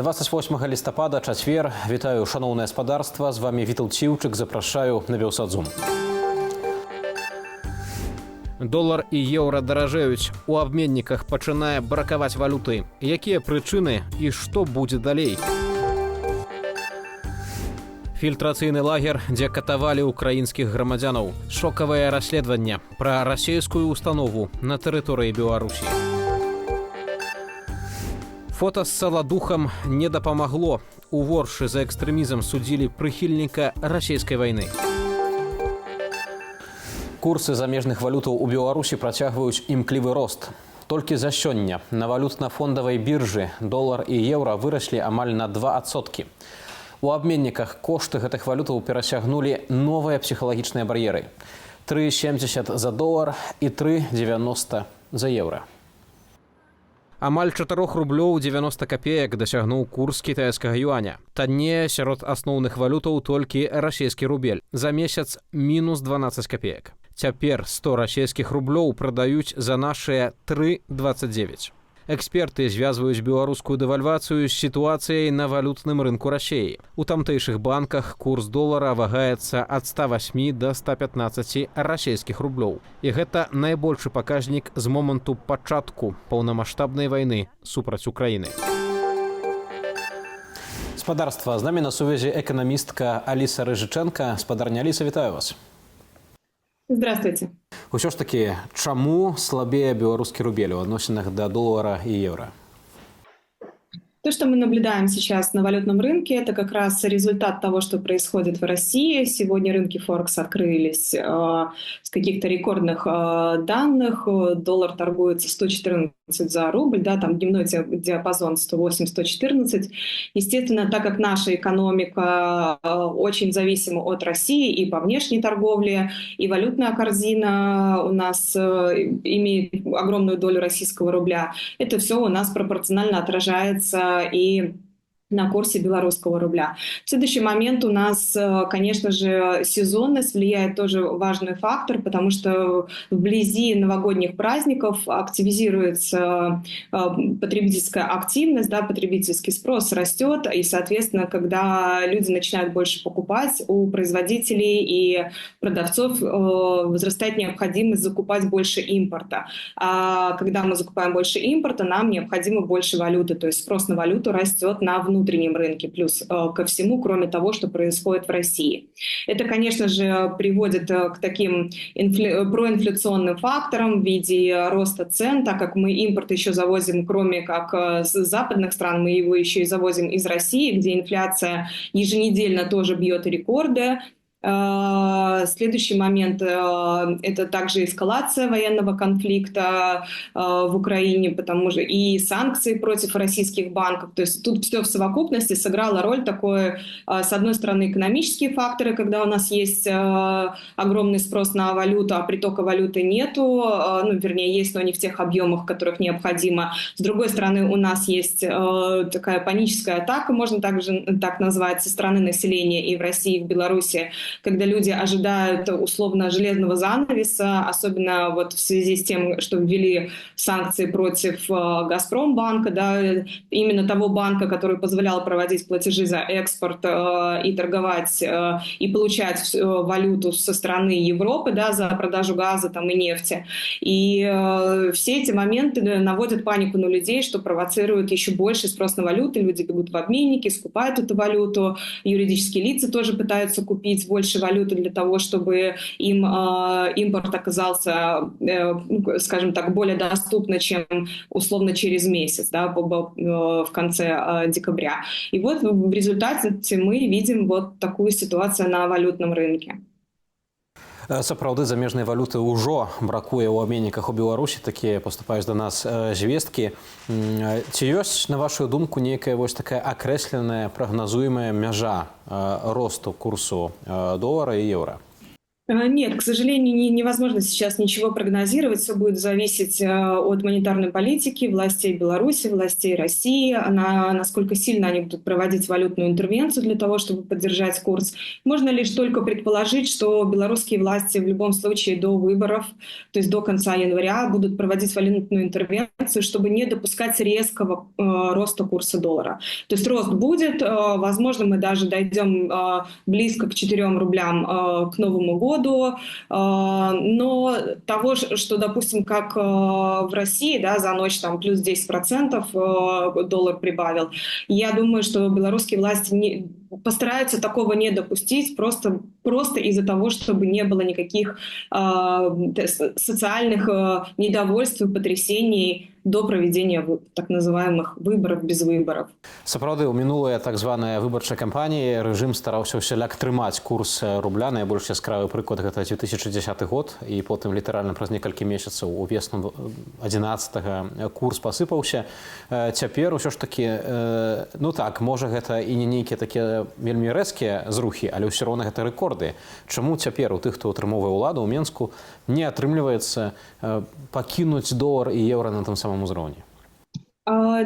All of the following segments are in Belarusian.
28 лістапада, чацвер. Вітаю, шановне гаспадарства. З вами Віталь Ціўчык. Запрашаю на Белсадзум. Долар і еўра даражэюць. У абменніках пачынае бракаваць валюты. Якія прычыны і што будзе далей? Фільтрацыйны лагер, дзе катавалі украінскіх грамадзянаў. Шокавае расследаванне пра расійскую установу на тэрыторыі Беларусі. Фота з саладухам не дапамагло. У Воршы за экстрэмізм судзілі прыхільніка расійскай вайны. Курсы замежных валютаў у Беларусі працягваюць імклівы рост. Толькі за сёння на валютна-фондавай біржы долар і еўра выраслі амаль на 2%. У абменніках кошты гэтых валютаў перасягнулі новыя псіхалагічныя бар'еры. 3,70 за долар і 3,90 за еўра. Амаль 4 рублёў 90 копеек дасягнуў курс кітайскага юаня. Таннее сярод асноўных валютаў толькі расійскі рубель. За месяц мінус 12 копеек. Цяпер 100 расійскіх рублёў прадаюць за нашыя 3,29. Эксперты звязваюць беларускую дэвальвацыю з сітуацыяй на валютным рынку Расіі. У тамтэйшых банках курс долара вагаецца ад 108 до 115 расійскіх рублёў. І гэта найбольшы паказнік з моманту пачатку паўнамаштабнай вайны супраць Украіны. Спадарства, з намі на сувязі эканамістка Аліса Рыжыченка. Спадарня Аліса, вітаю вас. Здравствуйте. Усё ж такі, чаму слабее беларускі рубель у адносінах да долара і еўра? То, что мы наблюдаем сейчас на валютном рынке, это как раз результат того, что происходит в России. Сегодня рынки Форекс открылись с каких-то рекордных данных. Доллар торгуется 114 за рубль, да, там дневной диапазон 108-114. Естественно, так как наша экономика очень зависима от России и по внешней торговле, и валютная корзина у нас имеет огромную долю российского рубля, это все у нас пропорционально отражается и на курсе белорусского рубля. В следующий момент у нас, конечно же, сезонность влияет тоже важный фактор, потому что вблизи новогодних праздников активизируется потребительская активность, да, потребительский спрос растет, и, соответственно, когда люди начинают больше покупать, у производителей и продавцов возрастает необходимость закупать больше импорта. А когда мы закупаем больше импорта, нам необходимо больше валюты, то есть спрос на валюту растет на внутреннем рынке, плюс ко всему, кроме того, что происходит в России. Это, конечно же, приводит к таким проинфляционным факторам в виде роста цен, так как мы импорт еще завозим, кроме как с западных стран, мы его еще и завозим из России, где инфляция еженедельно тоже бьет рекорды. Следующий момент – это также эскалация военного конфликта в Украине, потому что и санкции против российских банков. То есть тут все в совокупности сыграло роль такой, с одной стороны, экономические факторы, когда у нас есть огромный спрос на валюту, а притока валюты нету, ну, вернее, есть, но не в тех объемах, которых необходимо. С другой стороны, у нас есть такая паническая атака, можно также так назвать, со стороны населения и в России, и в Беларуси, когда люди ожидают условно железного занавеса, особенно вот в связи с тем, что ввели санкции против Газпромбанка, да, именно того банка, который позволял проводить платежи за экспорт и торговать, и получать валюту со стороны Европы, да, за продажу газа там, и нефти. И все эти моменты наводят панику на людей, что провоцирует еще больше спрос на валюту. Люди бегут в обменники, скупают эту валюту. Юридические лица тоже пытаются купить больше валюты для того, чтобы им импорт оказался, скажем так, более доступно, чем условно через месяц, да, в конце декабря. И вот в результате мы видим вот такую ситуацию на валютном рынке. Сапраўды, замежнай валюты ўжо бракуе ў абменніках у Беларусі, такія паступаюць да нас звесткі. Ці ёсць, на вашу думку, нейкая вось такая акрэсленая, прагназуемая мяжа росту курсу долара і еўра? Нет, к сожалению, невозможно сейчас ничего прогнозировать. Все будет зависеть от монетарной политики властей Беларуси, властей России, насколько сильно они будут проводить валютную интервенцию для того, чтобы поддержать курс. Можно лишь только предположить, что белорусские власти в любом случае до выборов, то есть до конца января, будут проводить валютную интервенцию, чтобы не допускать резкого роста курса доллара. То есть рост будет, возможно, мы даже дойдем близко к 4 рублям к Новому году, но того, что, допустим, как в России, да, за ночь там плюс 10% доллар прибавил, я думаю, что белорусские власти постараются такого не допустить, просто из-за того, чтобы не было никаких социальных недовольств и потрясений до проведения так называемых выборов без выборов. Сапраўды, у мінулыя так званыя выбарчыя кампаніі рэжым стараўся ўсяляк трымаць курс рубля. Найбольш яскравы прыклад гэта 2010 год, і потым літаральна праз некалькі месяцаў у весну 11 курс пасыпаўся. Цяпер усё ж такі, ну так, можа гэта і не нейкія такія вельмі рэзкія зрухі, але ўсё роўна гэта рэкорды. Чаму цяпер у тых, хто ўтрымоўвае ўладу ў Менску, не атрымліваецца пакінуць долар і еўра на тым самым узроўні?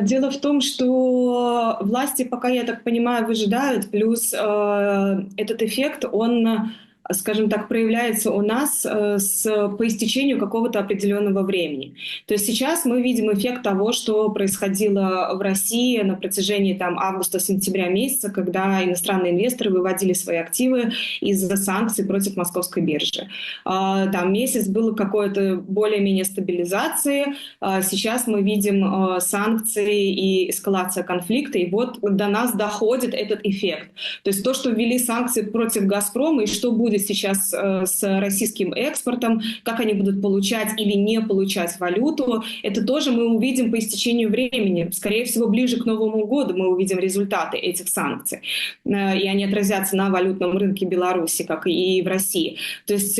Дело в том, что власти пока, я так понимаю, выжидают, плюс этот эффект, он, скажем так, проявляется у нас по истечению какого-то определенного времени. То есть сейчас мы видим эффект того, что происходило в России на протяжении там, августа-сентября месяца, когда иностранные инвесторы выводили свои активы из-за санкций против московской биржи. Там месяц было какое-то более-менее стабилизации, сейчас мы видим санкции и эскалация конфликта, и вот до нас доходит этот эффект. То есть то, что ввели санкции против «Газпрома», и что будет сейчас с российским экспортом, как они будут получать или не получать валюту, это тоже мы увидим по истечению времени. Скорее всего, ближе к Новому году мы увидим результаты этих санкций. И они отразятся на валютном рынке Беларуси, как и в России. То есть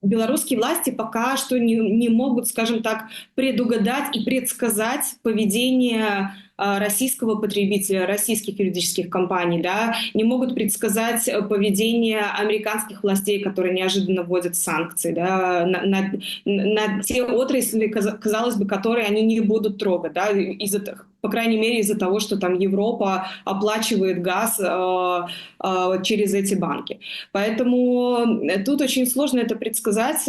белорусские власти пока что не могут, скажем так, предугадать и предсказать поведение российского потребителя, российских юридических компаний, да, не могут предсказать поведение американских властей, которые неожиданно вводят санкции, да, на те отрасли, казалось бы, которые они не будут трогать, да, по крайней мере, из-за того, что там Европа оплачивает газ через эти банки. Поэтому тут очень сложно это предсказать.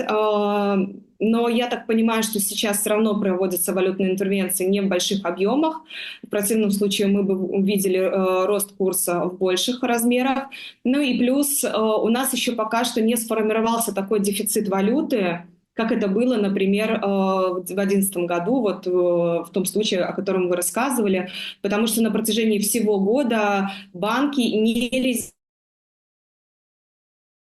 Но я так понимаю, что сейчас все равно проводятся валютные интервенции не в больших объемах. В противном случае мы бы увидели рост курса в больших размерах. Ну и плюс у нас еще пока что не сформировался такой дефицит валюты, как это было, например, в 2011 году, вот в том случае, о котором вы рассказывали, потому что на протяжении всего года банки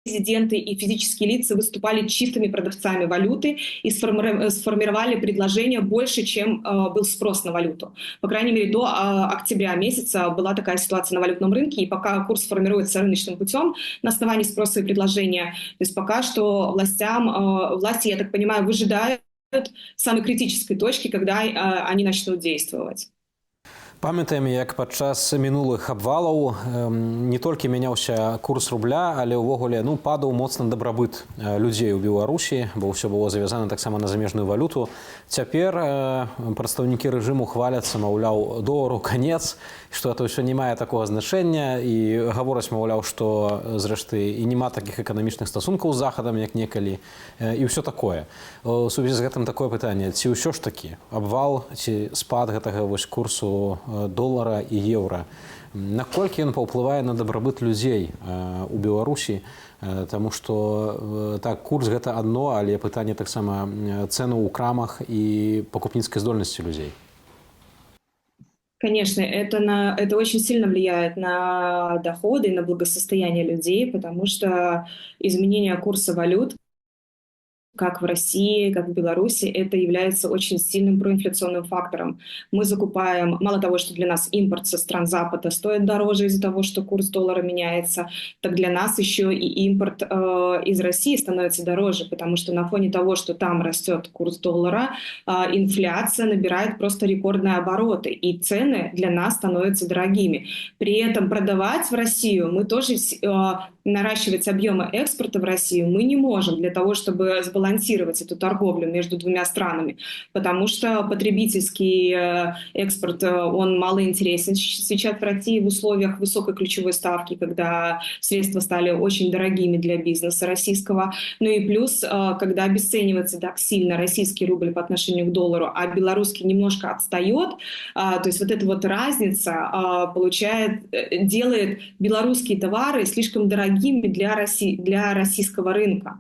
резиденты и физические лица выступали чистыми продавцами валюты и сформировали предложение больше, чем был спрос на валюту. По крайней мере, до октября месяца была такая ситуация на валютном рынке, и пока курс формируется рыночным путем на основании спроса и предложения, то есть пока что власти, я так понимаю, выжидают самой критической точки, когда они начнут действовать. Памятаем, як падчас мінулых абвалаў не толькі мяняўся курс рубля, але ўвогуле падаў моцна дабрабыт людзей у Беларусі, бо ўсё было завязана таксама на замежную валюту. Цяпер прадстаўнікі рэжыму хваляцца, маўляў, долару канец, што это ўсё не мае такога значэння, і гавораць, маўляў, што зрэшты і няма такіх эканамічных стасункаў з захадам, як некалі, і ўсё такое. У сувязі з гэтым такое пытанне: ці ўсё ж такі абвал ці спад гэтага курсу долара і еўра, наколькі ён паўплывае на дабрабыт людзей у Беларусі, таму што так, курс гэта адно, але пытанне таксама цэну ў крамах і пакупніцкай здольнасці людзей. Конечно, это очень сильно влияет на доходы и на благосостояние людей, потому что изменение курса валют как в России, как в Беларуси, это является очень сильным проинфляционным фактором. Мы закупаем, мало того, что для нас импорт со стран Запада стоит дороже из-за того, что курс доллара меняется, так для нас еще и импорт из России становится дороже, потому что на фоне того, что там растет курс доллара, инфляция набирает просто рекордные обороты, и цены для нас становятся дорогими. При этом продавать в Россию мы тоже наращивать объемы экспорта в Россию мы не можем для того, чтобы сбалансировать эту торговлю между двумя странами, потому что потребительский экспорт, он мало интересен сейчас в России в условиях высокой ключевой ставки, когда средства стали очень дорогими для бизнеса российского. Ну и плюс, когда обесценивается так сильно российский рубль по отношению к доллару, а белорусский немножко отстает, то есть вот эта вот разница делает белорусские товары слишком дорогими для российского рынка.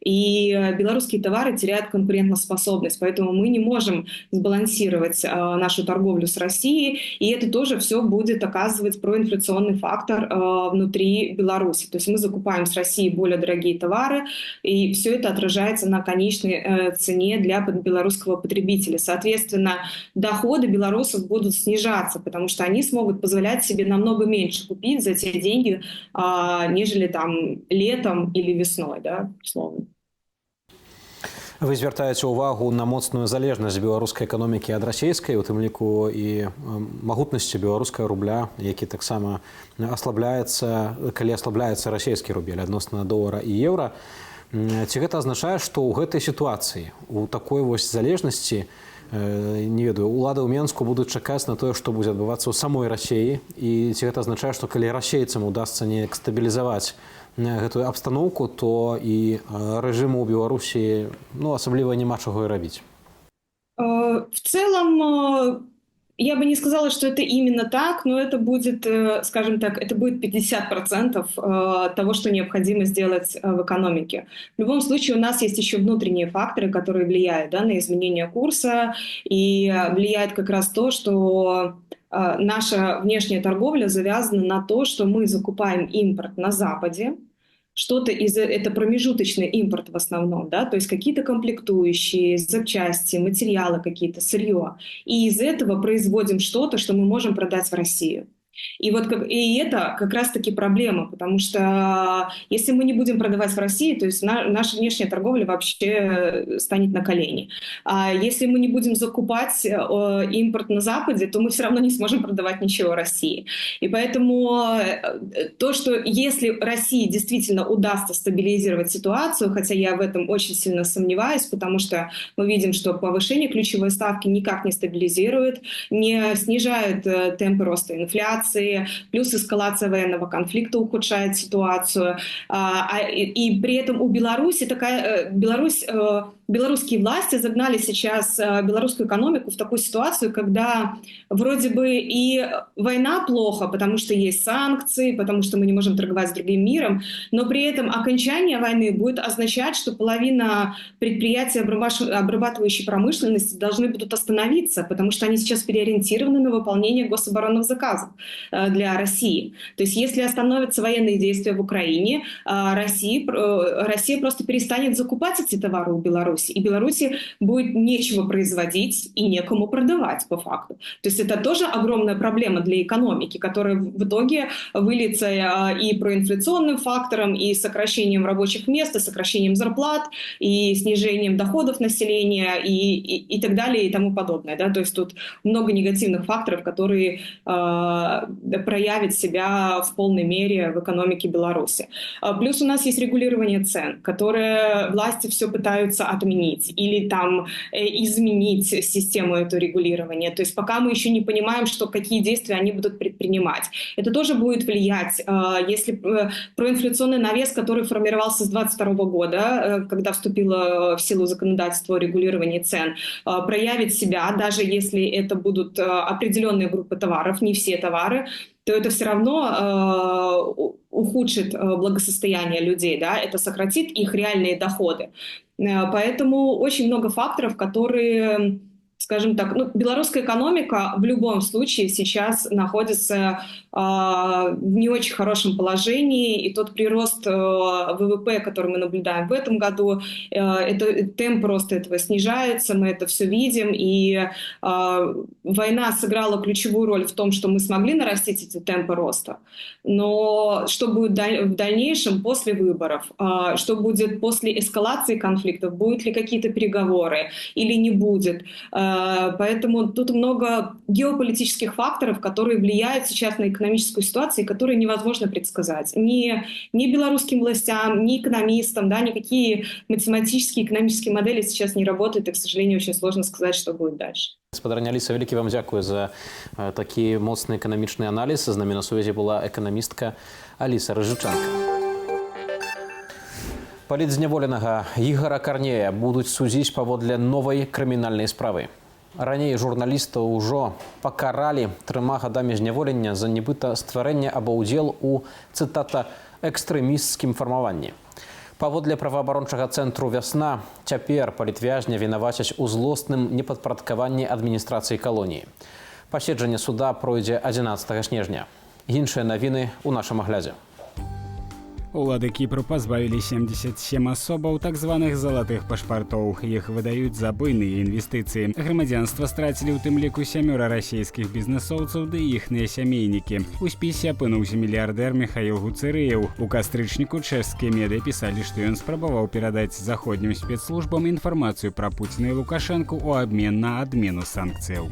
И белорусские товары теряют конкурентоспособность, поэтому мы не можем сбалансировать нашу торговлю с Россией, и это тоже все будет оказывать проинфляционный фактор внутри Беларуси. То есть мы закупаем с России более дорогие товары, и все это отражается на конечной цене для белорусского потребителя. Соответственно, доходы белорусов будут снижаться, потому что они смогут позволять себе намного меньше купить за те деньги, нежели там летом или весной, да, условно. Вы звяртаеце ўвагу на моцную залежнасць беларускай эканомікі ад расійскай, у тым ліку і магутнасці беларускага рубля, які таксама аслабляецца, калі аслабляецца расійскі рубель адносна долара і еўра. Ці гэта азначае, што ў гэтай сітуацыі, у такой вось залежнасці, не ведаю, улады ў Менску будуць чакаць на тое, што будзе адбывацца ў самой Расіі, і ці гэта азначае, што калі расейцам удасца неяк стабілізаваць гэтую абстаноўку, то і рэжыму ў Беларусі, асабліва няма чаго і рабіць. В целом, я бы не сказала, что это именно так, но это будет, скажем так, это будет 50% того, что необходимо сделать в экономике. В любом случае у нас есть еще внутренние факторы, которые влияют, да, на изменение курса, и влияет как раз то, что наша внешняя торговля завязана на то, что мы закупаем импорт на Западе. Это промежуточный импорт в основном, да, то есть какие-то комплектующие, запчасти, материалы какие-то, сырье. И из этого производим что-то, что мы можем продать в Россию. И это как раз-таки проблема, потому что если мы не будем продавать в России, то есть наша внешняя торговля вообще станет на колени. А если мы не будем закупать импорт на Западе, то мы все равно не сможем продавать ничего России. И поэтому то, что если России действительно удастся стабилизировать ситуацию, хотя я в этом очень сильно сомневаюсь, потому что мы видим, что повышение ключевой ставки никак не стабилизирует, не снижает темпы роста инфляции, плюс эскалация военного конфликта ухудшает ситуацию. И при этом у Беларуси белорусские власти загнали сейчас белорусскую экономику в такую ситуацию, когда вроде бы и война плохо, потому что есть санкции, потому что мы не можем торговать с другим миром, но при этом окончание войны будет означать, что половина предприятий обрабатывающей промышленности должны будут остановиться, потому что они сейчас переориентированы на выполнение гособоронных заказов для России. То есть если остановятся военные действия в Украине, Россия просто перестанет закупать эти товары у Беларуси, и Беларуси будет нечего производить и некому продавать по факту. То есть это тоже огромная проблема для экономики, которая в итоге выльется и проинфляционным фактором, и сокращением рабочих мест, и сокращением зарплат, и снижением доходов населения, и так далее, и тому подобное. Да? То есть тут много негативных факторов, которые проявят себя в полной мере в экономике Беларуси. Плюс у нас есть регулирование цен, которые власти все пытаются отменить или там изменить систему этого регулирования. То есть пока мы еще не понимаем, какие действия они будут предпринимать. Это тоже будет влиять, если проинфляционный навес, который формировался с 2022 года, когда вступило в силу законодательство о регулировании цен, проявит себя, даже если это будут определенные группы товаров, не все товары, то это все равно ухудшит благосостояние людей, да? Это сократит их реальные доходы. Поэтому очень много факторов, которые скажем так, ну, белорусская экономика в любом случае сейчас находится в не очень хорошем положении, и тот прирост ВВП, который мы наблюдаем в этом году, темп роста этого снижается, мы это все видим, и война сыграла ключевую роль в том, что мы смогли нарастить эти темпы роста, но что будет в дальнейшем после выборов, что будет после эскалации конфликтов, будут ли какие-то переговоры или не будет. Поэтому тут много геополитических факторов, которые влияют сейчас на экономическую ситуацию, которые невозможно предсказать. Ни белорусским властям, ни экономистам, да, никакие математические экономические модели сейчас не работают, и, к сожалению, очень сложно сказать, что будет дальше. Спадарня Аліса, вялікі вам дзякую за такі моцны эканамічны аналіз. З намі на сувязі была эканамістка Аліса Рыжычанка. Палітзняволенага Ігара Карнея будуць судзіць паводле новай крымінальнай справы. Раней журналіста ўжо пакаралі 3 гадамі зняволення за нібыта стварэнне або ўдзел у, цытата, экстрэмісцкім фармаванні. Паводле праваабарончага цэнтру «Вясна» цяпер палітвязня вінавацяць у злосным непадпарадкаванні адміністрацыі калоніі. Паседжанне суда пройдзе 11 снежня. Іншыя навіны ў нашым аглядзе. Улады Кіпру пазбавілі 77 асобаў так званых залатых пашпартоў. Іх выдаюць за буйныя інвестыцыі. Грамадзянства страцілі ў тым ліку 7 расійскіх бізнесоўцаў ды іхныя сямейнікі. У спісе апынуўся мільярдэр Міхаіл Гуцэрыеў. У кастрычніку чэшскія медыа пісалі, што ён спрабаваў перадаць заходнім спецслужбам інфармацыю пра Пуціна і Лукашэнку ў абмен на адмену санкцыяў.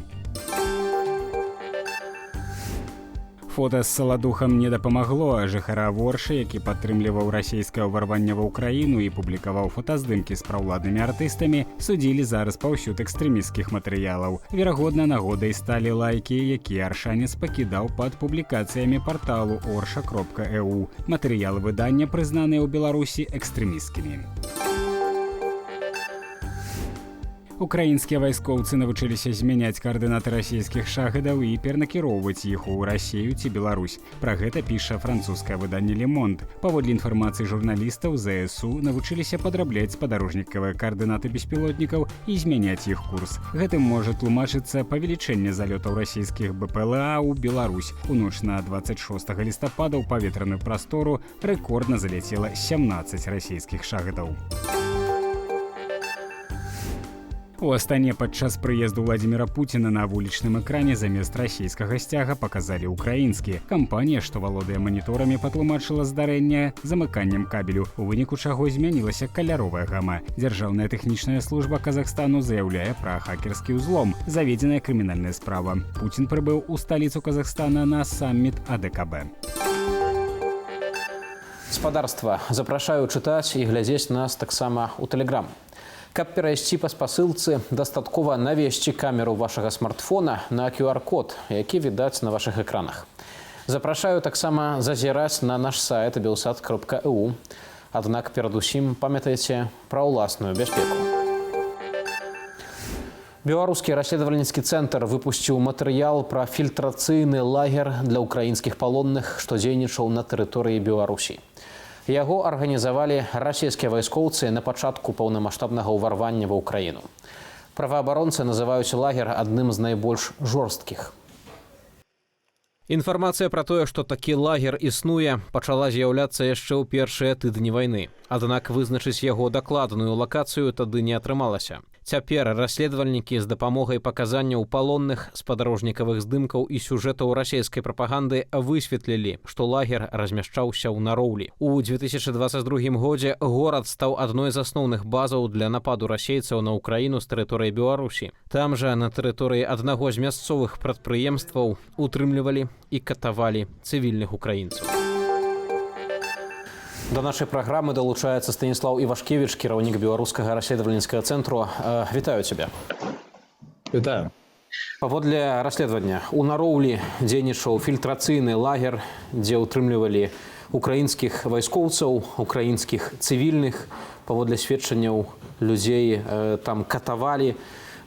Фота з саладухам не дапамагло. Жыхара Воршы, які падтрымліваў расійскае ўварванне ва ўкраіну і публікаваў фотаздымкі з праўладнымі артыстамі, судзілі за распаўсюд экстрэмісцкіх матэрыялаў. Верагодна, нагодай сталі лайкі, якія аршанец пакідаў пад публікацыямі парталу orsha.eu. Матэрыялы выдання прызнаныя ў Беларусі экстрэмісцкімі. Украінскія вайскоўцы навучыліся змяняць каардынаты расійскіх шахедаў і перанакіроўваць іх у Расію ці Беларусь. Пра гэта піша французскае выданне «Le Monde». Паводле інфармацыі журналістаў, ЗСУ навучыліся падрабляць спадарожнікавыя каардынаты беспілотнікаў і змяняць іх курс. Гэтым можа тлумачыцца павелічэнне залётаў расійскіх БПЛА ў Беларусь. У ноч на 26 лістапада ў паветраную прастору рэкордна заляцела 17 расійскіх шахедаў. У Астане падчас прыезду Владзіміра Пуціна на вулічным экране замест расійскага сцяга паказалі ўкраінскі. Кампанія, што валодае маніторамі, патлумачыла здарэнне замыканнем кабелю, у выніку чаго змянілася каляровая гама. Дзяржаўная тэхнічная служба Казахстану заяўляе пра хакерскі ўзлом. Заведзеная крымінальная справа. Пуцін прыбыў у сталіцу Казахстана на самміт АДКБ. Спадарства, запрашаю чытаць і глядзець нас таксама ў Тэлеграм. Каб перайсці па спасылцы, дастаткова навесці камеру вашага смартфона на QR-код, які відаць на вашых экранах. Запрашаю таксама зазіраць на наш сайт belsat.eu. Аднак перадусім памятайце пра ўласную бяспеку. Беларускі расследавальніцкі цэнтр выпусціў матэрыял пра фільтрацыйны лагер для ўкраінскіх палонных, што дзейнічаў на тэрыторыі Беларусі. Яго арганізавалі расійскія вайскоўцы на пачатку паўнамаштабнага ўварвання ва ўкраіну. Праваабаронцы называюць лагер адным з найбольш жорсткіх. Інфармацыя пра тое, што такі лагер існуе, пачала з'яўляцца яшчэ ў першыя тыдні вайны. Аднак вызначыць яго дакладную лакацыю тады не атрымалася. Цяпер расследавальнікі з дапамогай паказанняў палонных, спадарожнікавых здымкаў і сюжэтаў расійскай прапаганды высветлілі, што лагер размяшчаўся ў Нароўлі. У 2022 годзе горад стаў адной з асноўных базаў для нападу расейцаў на ўкраіну з тэрыторыі Беларусі. Там жа на тэрыторыі аднаго з мясцовых прадпрыемстваў утрымлівалі і катавалі цывільных украінцаў. До нашай праграмы далучаецца Станіслаў Івашкевіч, кіраўнік беларускага расследавальніцкага цэнтру. Вітаю цябе. Вітаю. Паводле расследавання, у Нароўлі дзейнічаў фільтрацыйны лагер, дзе ўтрымлівалі украінскіх вайскоўцаў, украінскіх цывільных. Паводле сведчанняў людзей там катавалі.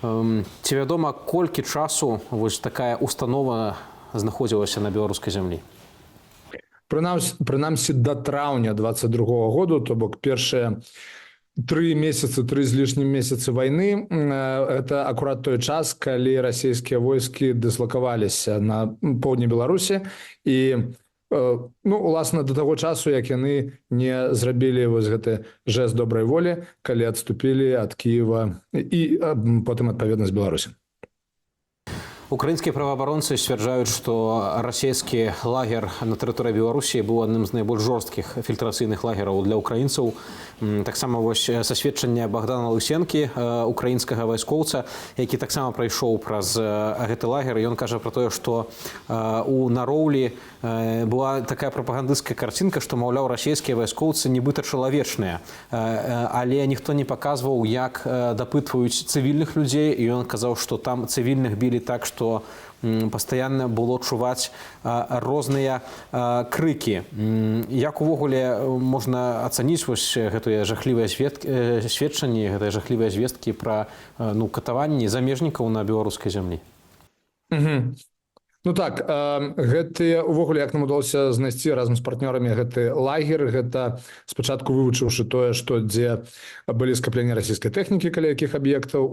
Ці вядома, колькі часу вось такая установа знаходзілася на беларускай зямлі? Прынамсі да траўня 22-го году, то бок першыя 3 месяцы, 3 з лішнім месяцы войны это акурат той час, калі расійскія войскі дыслакаваліся на поўдні Беларусі і уласна до таго часу, як яны не зрабілі вось гэты жэст добрай волі, калі адступілі ад Кіева і потым адпаведна з Беларусі. Украинские правоабаронцы сцвярджаюць, што расійскі лагер на тэрыторыі Беларусі быў адным з найбольш жорсткіх фільтрацыйных лагераў для украінцаў. Таксама вось са сведчання Богдана Лысенкі, украінскага вайскоўца, які таксама прайшоў праз гэты лагер. Ён кажа пра тое, што у Нароўлі была такая прапагандысцкая карцінка, што, маўляў, расійскія вайскоўцы нібыта чалавечныя, але ніхто не паказваў, як дапытваюць цывільных людзей, і ён казаў, што там цывільных білі так, што пастаянна было чуваць розныя крыкі. Як увогуле можна ацаніць вось гэтыя жахлівыя сведчанні, гэтыя жахлівыя звесткі пра катаванні замежнікаў на беларускай зямлі? Так, гэты увогуле, як нам удалося знайсці разам з партнёрамі гэты лагер, гэта спачатку вывучыўшы тое, што дзе былі скапленні расійскай тэхнікі каля якіх аб'ектаў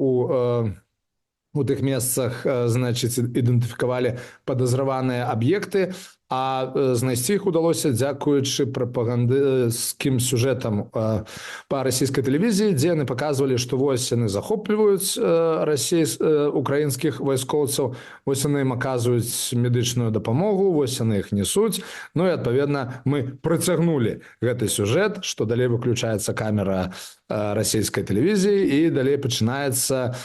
у тых месцах, значыць, ідэнтыфікавалі падазраваныя аб'екты, а знайсці іх удалося дзякуючы прапагандысцкім сюжэтам па расійскай тэлевізіі, дзе яны паказвалі, што вось яны захопліваюць украінскіх вайскоўцаў, вось яны ім аказваюць медычную дапамогу, вось яны іх несуць. І, адпаведна, мы прыцягнулі гэты сюжэт, што далей выключаецца камера расійскай тэлевізіі і далей пачынаецца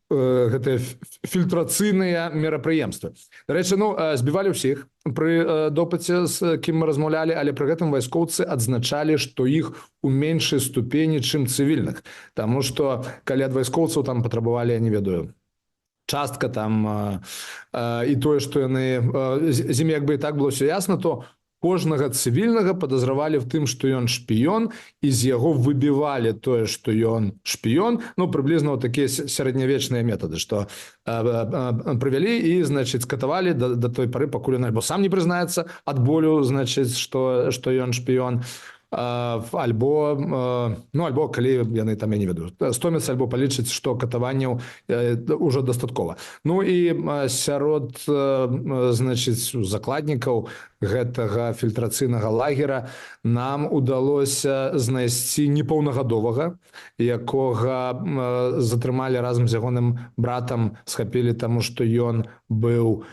гэтыя фільтрацыйныя мерапрыемствы. Дарэчы, збівалі ўсіх пры допыце, з кім мы размаўлялі, але пры гэтым вайскоўцы адзначалі, што іх у меншай ступені, чым цывільных. Таму што калі ад вайскоўцаў там патрабавалі, я не ведаю, частка там і тое, што яны з імі як бы і так было все ясна, то кожнага цывільнага падазравалі в тым, што ён шпіён, і з яго выбівалі тое, што ён шпіён. Прыблізна такія сярэднявечныя метады, што прывялі і, значыць, катавалі да той пары, пакуль ён альбо сам не прызнаецца ад болю, значыць, што ён шпіён, альбо калі яны там, я не ведаю, стомяцца альбо палічаць, што катаванняў ўжо дастаткова. І сярод, значыць, закладнікаў гэтага фільтрацыйнага лагера нам удалося знайсці непаўнагадовага, якога затрымалі разам з ягоным братам, схапілі таму, што ён быў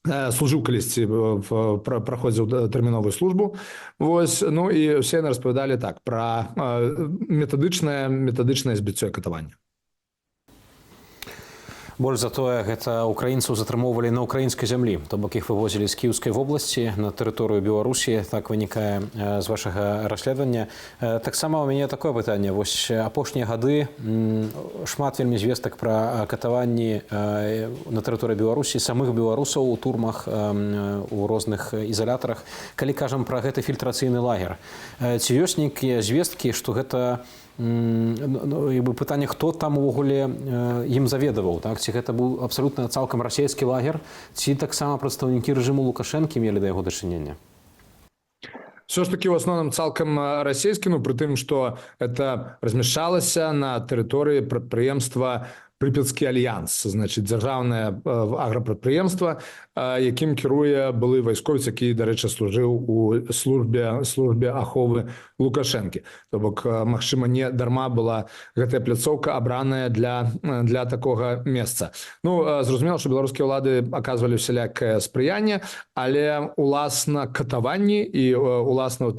служыў калісьці, праходзіў тэрміновую службу. Вось, і ўсе яны распавядалі так пра метадычнае збіццё і катаванне. Больш за тое, гэта украінцаў затрымоўвалі на украінскай зямлі, то бок іх вывозілі з Кіеўскай вобласці на тэрыторыю Беларусі, так вынікае з вашага расследавання. Таксама у мяне такое пытанне. Вось апошнія гады шмат вельмі звестак пра катаванні на тэрыторыі Беларусі, самых беларусаў у турмах, у розных ізалятарах. Калі кажам пра гэты фільтрацыйны лагер, ці ёсць нейкія звесткі, што гэта пытанне, хто там увогуле ім заведаваў, так? Ці гэта быў абсалютна цалкам расійскі лагер, ці таксама прадстаўнікі рэжыму Лукашэнкі мелі да яго дачынення? Все ж таки в основном цалкам расійскі, пры тым, што это размяшчалася на тэрыторыі прадпрыемства Прыпецкі альянс, значыць, дзяржаўнае аграпрадпрыемства, якім кіруе былы вайсковец, які, дарэчы, служыў у службе аховы Лукашэнкі. То бок, магчыма, не дарма была гэтая пляцоўка абраная для такога месца. Зразумела, што беларускія ўлады аказвалі усялякае спрыянне, але уласна катаванні і уласна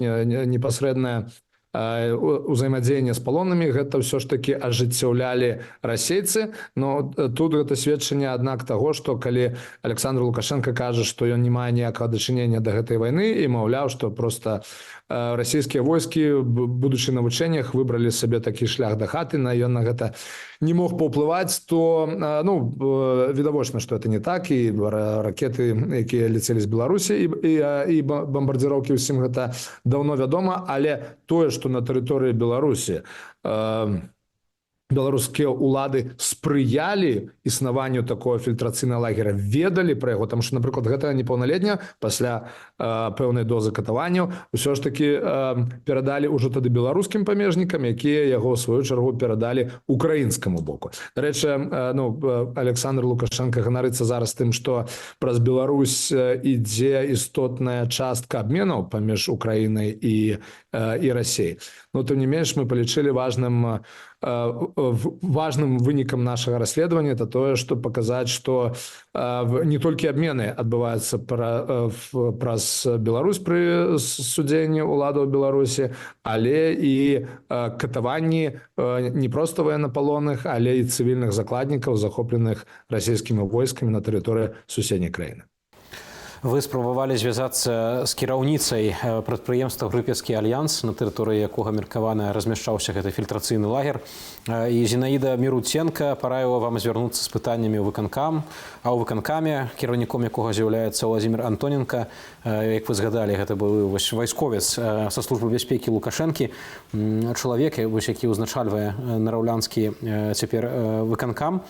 непасрэднае узаемадзеянне з палоннымі гэта ўсё ж такі ажыццяўлялі расейцы. Тут гэта сведчанне, аднак, таго, што калі Александр Лукашенко кажа, што ён не мае ніякага дачынення да гэтай вайны і маўляў, што проста расійскія войскі, будучы на вучэннях, выбралі сабе такі шлях да хаты, ён на гэта не мог паўплываць, то відавочна, што это не так, і ракеты, якія ляцелі з Беларусі, і бамбардзіроўкі, усім гэта даўно вядома, але тое, што на тэрыторыі Беларусі беларускія ўлады спрыялі існаванню такого фільтрацыйнага лагера, ведалі пра яго, тому што, напрыклад, гэтая непаўналетняя пасля пэўнай дозы катаванняў усё ж таки перадалі ўжо тады беларускім памежнікам, якія яго ў сваю чаргу перадалі украінскаму боку. Дарэчы, Александр Лукашенко ганарыцца зараз тым, што праз Беларусь ідзе істотная частка абменаў паміж Украінай і Расіяй. Но тым не менш мы палічылі важным вынікам нашага расследавання это тое, што паказаць, што не толькі абмены адбываюцца праз Беларусь пры судзенні ўладаў Беларусі, але і катаванні не проста военнапалонных, але і цывільных закладнікаў, захопленых расійскімі войскамі на тэрыторыі суседняй краіны. Вы спрабавалі звязацца з кіраўніцай прадпрыемства «Грыпецкі альянс», на тэрыторыі якога меркавана размяшчаўся гэты фільтрацыйны лагер. І Зінаіда Мірутенка параіла вам звярнуцца з пытаннямі ў выканкам, а ў выканкаме, кіраўніком якога з'яўляецца Владзімір Антоненка, як вы згадалі, гэта быў вайсковец са службы бяспекі Лукашэнкі, чалавек, які ўзначальвае нараўлянскі цяпер выканкам.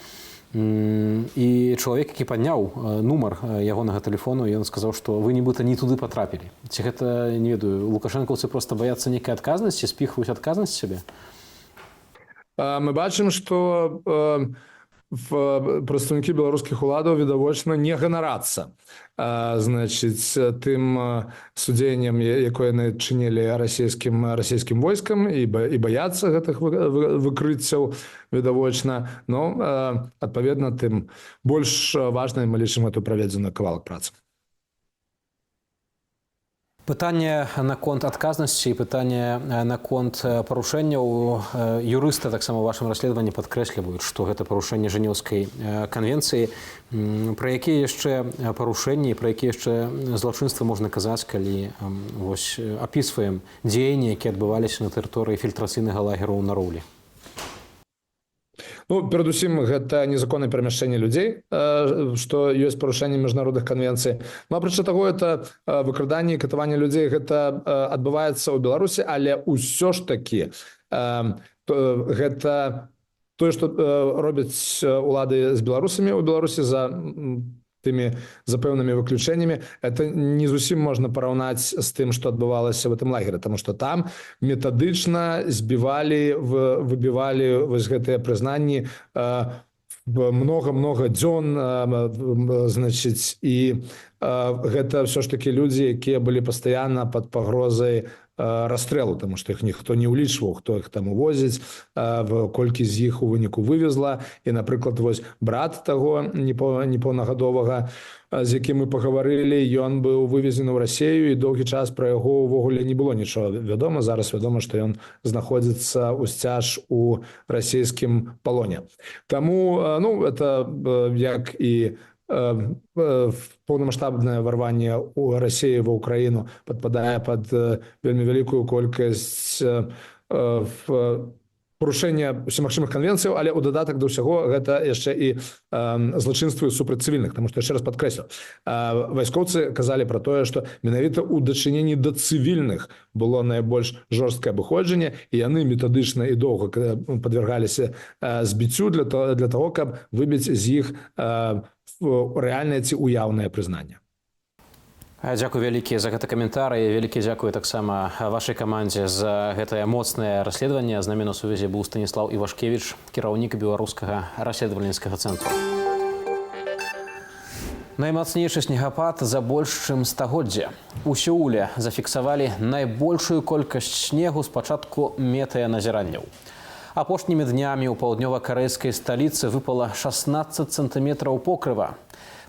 І чалавек, які падняў нумар ягонага тэлефону, ён сказаў, што вы нібыта не туды патрапілі. Ці гэта, не ведаю, лукашэнкаўцы проста баяцца нейкай адказнасці, спіхваюць адказнасць сябе? Мы бачым, што прадстаўнікі беларускіх уладаў відавочна не ганарацца тым судзеннем, якое яны чынілі расійскім войскам, і баяцца гэтых выкрыццяў відавочна. Но адпаведна тым больш важнай мы лічым эту праведзеную кавалак працы. Пытанне наконт адказнасці і пытанне наконт парушэнняў. Юрысты таксама ў вашым расследаванні падкрэсліваюць, што гэта парушэнне Жэнеўскай канвенцыі. Пра якія яшчэ парушэнні, пра якія яшчэ злачынствы можна казаць, калі апісваем дзеянні, якія адбываліся на тэрыторыі фільтрацыйнага лагеру ў Нароўлі? Перадусім, гэта незаконнае перамяшчэнне людзей, што ёсць парушэнне міжнародных канвенцый. Апрача таго, это выкраданне і катаванне людзей, гэта адбываецца ў Беларусі, але ўсё ж такі гэта тое, што робяць улады з беларусамі ў Беларусі за тымі запэўнымі выключэннямі, это не зусім можна параўнаць з тым, што адбывалася в этом лагеры, тому што там метадычна выбівалі вось гэтыя прызнанні много дзён, і гэта ўсё ж такі людзі, якія былі пастаянна пад пагрозай расстрэлу, тому што іх ніхто не ўлічваў, хто іх там увозіць, колькі з іх у выніку вывезла. І, напрыклад, вось брат таго непаўнагадовага, з якім мы пагаварылі, ён быў вывезены ў Расію, і доўгі час пра яго ўвогуле не было нічога вядома. Зараз вядома, што ён знаходзіцца ў сцяж у расійскім палоне. Таму, это як і паўнамаштабнае варванне ў Расіі ва Ўкраіну падпадае пад вельмі вялікую колькасць парушэння усімагчымых канвенцыяў, але ў дадатак да ўсяго гэта яшчэ і злачынствы супраць цывільных, таму што яшчэ раз падкрэслю, вайскоўцы казалі пра тое, што менавіта ў дачыненні да цывільных было найбольш жорсткае абыходжанне, і яны метадычна і доўга падвяргаліся збіццю для таго, каб выбіць з іх рэальнае ці уяўнае прызнанне. Дзякуй вялікі за гэты каментар, і вялікі дзякуй таксама вашай камандзе за гэтае моцнае расследаванне. З намі на сувязі быў Станіслаў Івашкевіч, кіраўнік беларускага расследавальніцкага цэнтру. Наймацнейшы снегапад за больш чым стагоддзя. У Сеуле зафіксавалі найбольшую колькасць снегу з пачатку метэаназіранняў. Апошнімі днямі ў паўднёва-карэйскай сталіцы выпала 16 сантыметраў покрыва.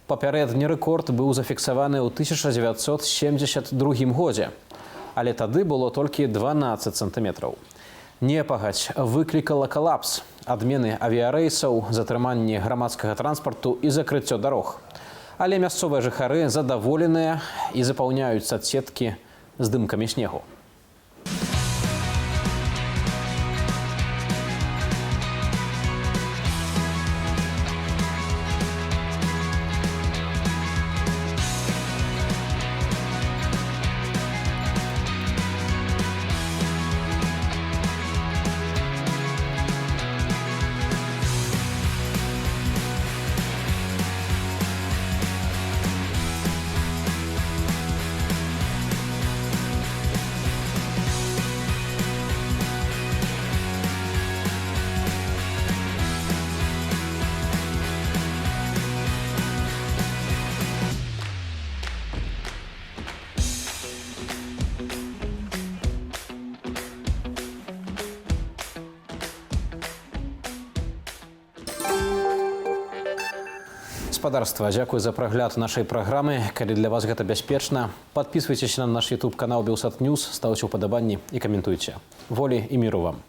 Папярэдні рэкорд быў зафіксаваны ў 1972 годзе, але тады было толькі 12 сантыметраў. Непагадзь выклікала калапс, адмены авіярэйсаў, затрыманне грамадскага транспарту і закрыццё дарог. Але мясцовыя жыхары задаволеныя і запаўняюць садсеткі здымкамі снегу. гаспадарства, дзякуй за прагляд нашай праграмы. Калі для вас гэта бяспечна, подписывайтесь на наш YouTube-канал Белсат News, ставьте уподобанні и комментуйте. Воли и миру вам!